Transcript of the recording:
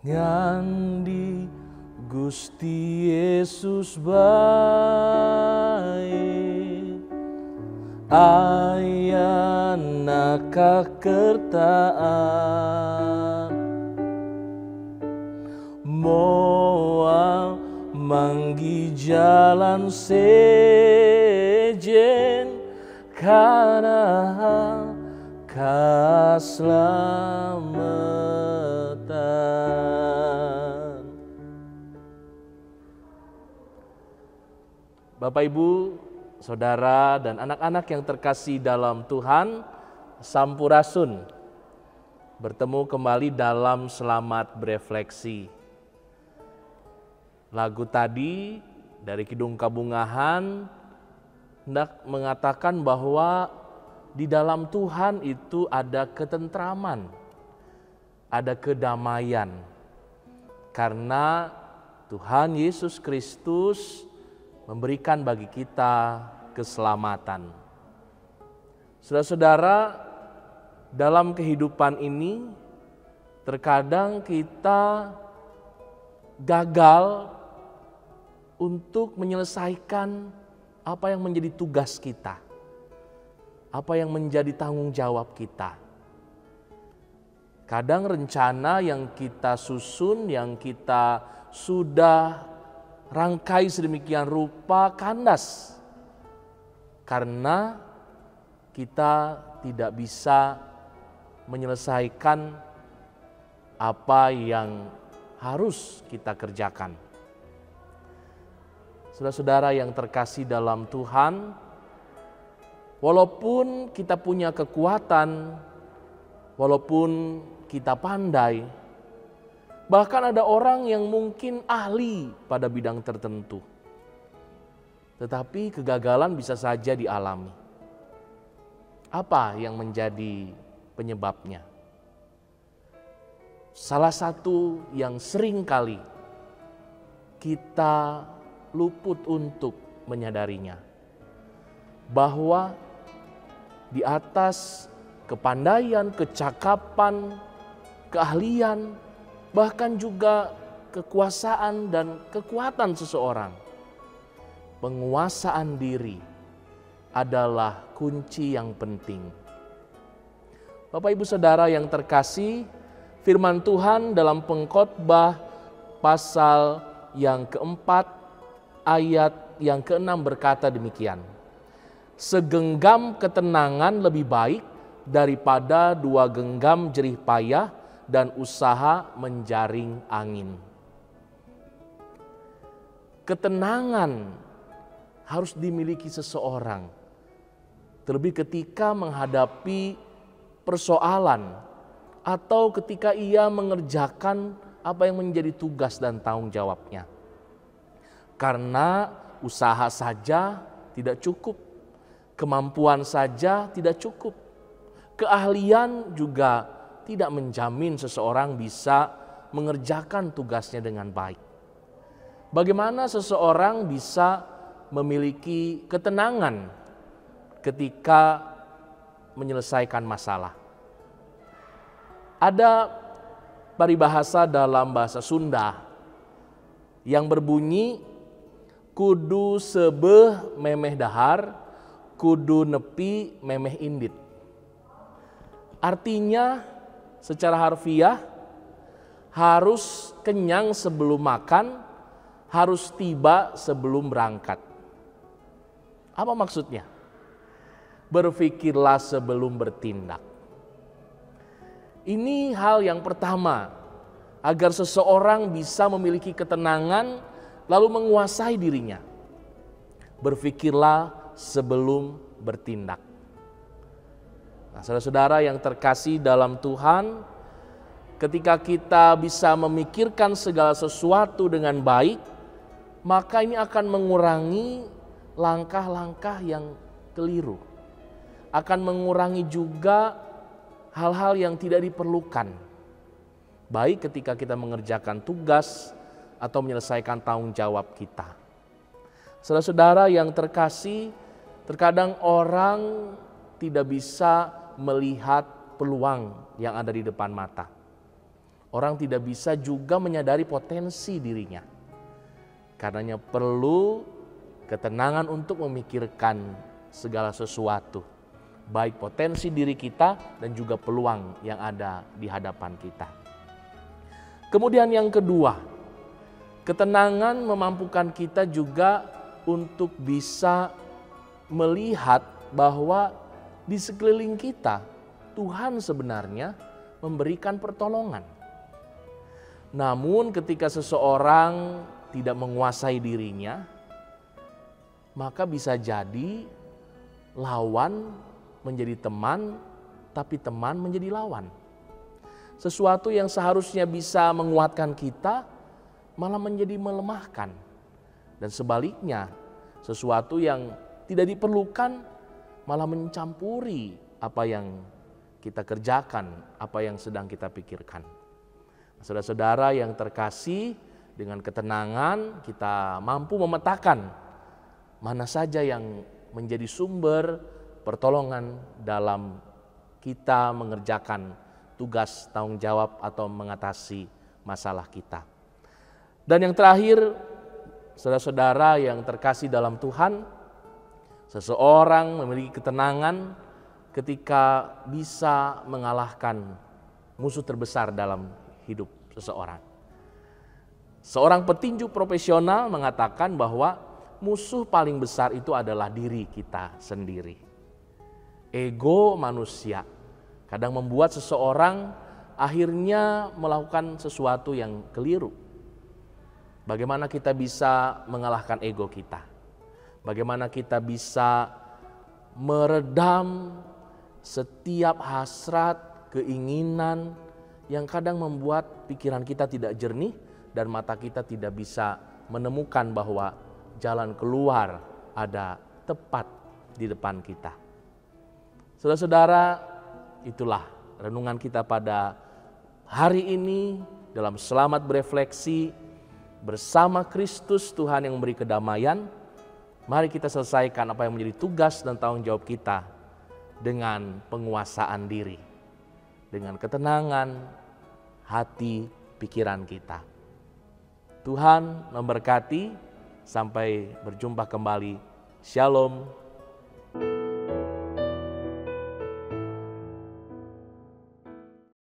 Ngandi Gusti Yesus bae ayana kakertaan moal manggi jalan sejen kana kaslametan. Bapak, Ibu, Saudara, dan anak-anak yang terkasih dalam Tuhan, Sampurasun. Bertemu kembali dalam Selamat Berefleksi. Lagu tadi dari Kidung Kabungahan hendak mengatakan bahwa di dalam Tuhan itu ada ketentraman, ada kedamaian. Karena Tuhan Yesus Kristus memberikan bagi kita keselamatan. Saudara-saudara, dalam kehidupan ini terkadang kita gagal untuk menyelesaikan apa yang menjadi tugas kita, apa yang menjadi tanggung jawab kita. Kadang rencana yang kita susun, yang kita sudah rangkai sedemikian rupa kandas karena kita tidak bisa menyelesaikan apa yang harus kita kerjakan. Saudara-saudara yang terkasih dalam Tuhan, walaupun kita punya kekuatan, walaupun kita pandai, bahkan ada orang yang mungkin ahli pada bidang tertentu, tetapi kegagalan bisa saja dialami. Apa yang menjadi penyebabnya? Salah satu yang sering kali kita luput untuk menyadarinya, bahwa di atas kepandaian, kecakapan, keahlian, bahkan juga kekuasaan dan kekuatan seseorang, penguasaan diri adalah kunci yang penting. Bapak, Ibu, Saudara yang terkasih, firman Tuhan dalam Pengkhotbah pasal yang keempat ayat yang keenam berkata demikian: segenggam ketenangan lebih baik daripada dua genggam jerih payah dan usaha menjaring angin. Ketenangan harus dimiliki seseorang, terlebih ketika menghadapi persoalan atau ketika ia mengerjakan apa yang menjadi tugas dan tanggung jawabnya. Karena usaha saja tidak cukup, kemampuan saja tidak cukup, keahlian juga tidak menjamin seseorang bisa mengerjakan tugasnya dengan baik. Bagaimana seseorang bisa memiliki ketenangan ketika menyelesaikan masalah? Ada paribahasa dalam bahasa Sunda yang berbunyi, kudu sebeh memeh dahar, kudu nepi memeh indit. Artinya secara harfiah, harus kenyang sebelum makan, harus tiba sebelum berangkat. Apa maksudnya? Berpikirlah sebelum bertindak. Ini hal yang pertama, agar seseorang bisa memiliki ketenangan lalu menguasai dirinya. Berpikirlah sebelum bertindak. Nah, saudara-saudara yang terkasih dalam Tuhan, ketika kita bisa memikirkan segala sesuatu dengan baik, maka ini akan mengurangi langkah-langkah yang keliru. Akan mengurangi juga hal-hal yang tidak diperlukan. Baik ketika kita mengerjakan tugas atau menyelesaikan tanggung jawab kita. Saudara-saudara yang terkasih, terkadang orang tidak bisa melihat peluang yang ada di depan mata. Orang tidak bisa juga menyadari potensi dirinya. Karenanya perlu ketenangan untuk memikirkan segala sesuatu, baik potensi diri kita dan juga peluang yang ada di hadapan kita. Kemudian yang kedua, ketenangan memampukan kita juga untuk bisa melihat bahwa di sekeliling kita Tuhan sebenarnya memberikan pertolongan. Namun ketika seseorang tidak menguasai dirinya, maka bisa jadi lawan menjadi teman, tapi teman menjadi lawan. Sesuatu yang seharusnya bisa menguatkan kita, malah menjadi melemahkan. Dan sebaliknya, sesuatu yang tidak diperlukan, malah mencampuri apa yang kita kerjakan, apa yang sedang kita pikirkan. Saudara-saudara yang terkasih, dengan ketenangan kita mampu memetakan mana saja yang menjadi sumber pertolongan dalam kita mengerjakan tugas tanggung jawab atau mengatasi masalah kita. Dan yang terakhir, saudara-saudara yang terkasih dalam Tuhan, seseorang memiliki ketenangan ketika bisa mengalahkan musuh terbesar dalam hidup seseorang. Seorang petinju profesional mengatakan bahwa musuh paling besar itu adalah diri kita sendiri. Ego manusia kadang membuat seseorang akhirnya melakukan sesuatu yang keliru. Bagaimana kita bisa mengalahkan ego kita? Bagaimana kita bisa meredam setiap hasrat, keinginan yang kadang membuat pikiran kita tidak jernih dan mata kita tidak bisa menemukan bahwa jalan keluar ada tepat di depan kita. Saudara-saudara, itulah renungan kita pada hari ini dalam selamat berefleksi bersama Kristus Tuhan yang memberi kedamaian. Mari kita selesaikan apa yang menjadi tugas dan tanggung jawab kita dengan penguasaan diri, dengan ketenangan hati, pikiran kita. Tuhan memberkati, sampai berjumpa kembali. Shalom.